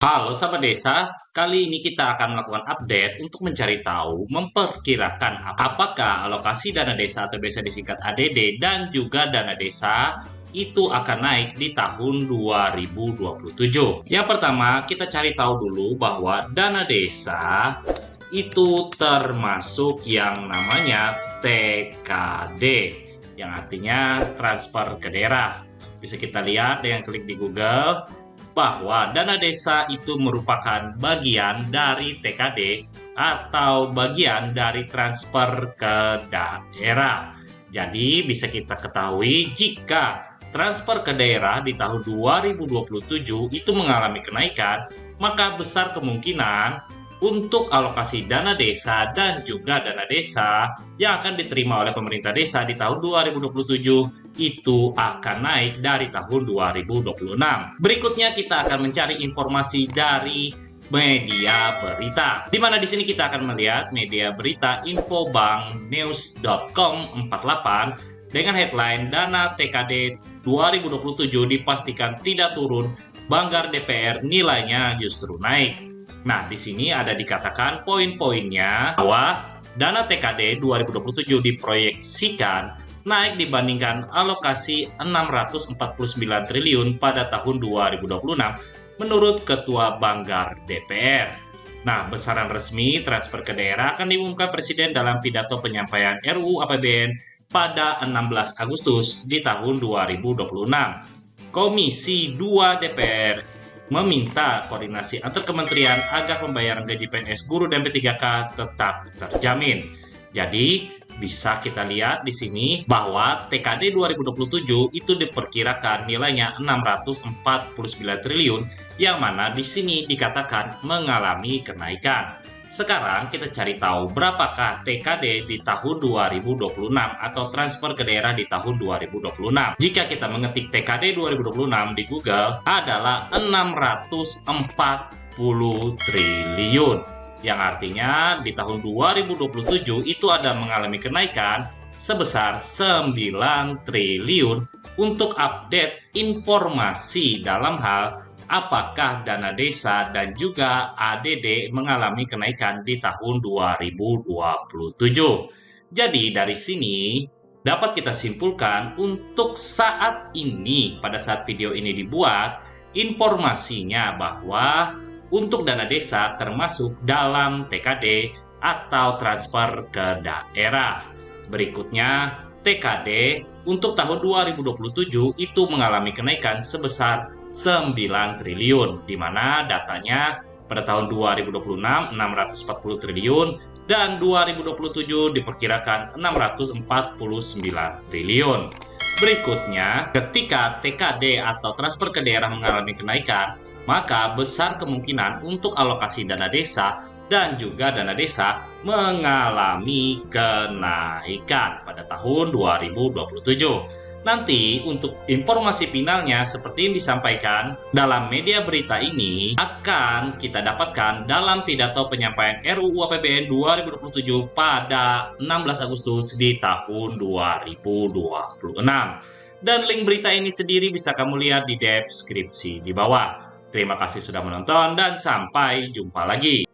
Halo sahabat desa, kali ini kita akan melakukan update untuk mencari tahu, memperkirakan apakah alokasi dana desa atau biasa disingkat ADD dan juga dana desa itu akan naik di tahun 2027. Yang pertama, kita cari tahu dulu bahwa dana desa itu termasuk yang namanya TKD, yang artinya transfer ke daerah. Bisa kita lihat dengan klik di Google bahwa dana desa itu merupakan bagian dari TKD atau bagian dari transfer ke daerah. Jadi bisa kita ketahui jika transfer ke daerah di tahun 2027 itu mengalami kenaikan, maka besar kemungkinan untuk alokasi dana desa dan juga dana desa yang akan diterima oleh pemerintah desa di tahun 2027 itu akan naik dari tahun 2026. Berikutnya kita akan mencari informasi dari media berita. Di mana di sini kita akan melihat media berita infobanknews.com 48 dengan headline dana TKD 2027 dipastikan tidak turun, Banggar DPR nilainya justru naik. Nah, di sini ada dikatakan poin-poinnya bahwa dana TKD 2027 diproyeksikan naik dibandingkan alokasi 649 triliun pada tahun 2026 menurut Ketua Banggar DPR. Nah, besaran resmi transfer ke daerah akan diumumkan Presiden dalam pidato penyampaian RUU APBN pada 16 Agustus di tahun 2026. Komisi 2 DPR meminta koordinasi antar kementerian agar pembayaran gaji PNS, guru, dan P3K tetap terjamin. Jadi, bisa kita lihat di sini bahwa TKD 2027 itu diperkirakan nilainya 649 triliun, yang mana di sini dikatakan mengalami kenaikan. Sekarang kita cari tahu berapakah TKD di tahun 2026 atau transfer ke daerah di tahun 2026. Jika kita mengetik TKD 2026 di Google adalah 640 triliun. Yang artinya di tahun 2027 itu ada mengalami kenaikan sebesar 9 triliun untuk update informasi dalam hal apakah dana desa dan juga ADD mengalami kenaikan di tahun 2027. Jadi dari sini dapat kita simpulkan untuk saat ini, pada saat video ini dibuat, informasinya bahwa untuk dana desa termasuk dalam TKD atau transfer ke daerah. Berikutnya, TKD untuk tahun 2027 itu mengalami kenaikan sebesar 9 triliun, di mana datanya pada tahun 2026 640 triliun dan 2027 diperkirakan 649 triliun. Berikutnya, ketika TKD atau transfer ke daerah mengalami kenaikan, maka besar kemungkinan untuk alokasi dana desa dan juga dana desa mengalami kenaikan pada tahun 2027. Nanti untuk informasi finalnya seperti yang disampaikan dalam media berita ini akan kita dapatkan dalam pidato penyampaian RUU APBN 2027 pada 16 Agustus di tahun 2026. Dan link berita ini sendiri bisa kamu lihat di deskripsi di bawah. Terima kasih sudah menonton dan sampai jumpa lagi.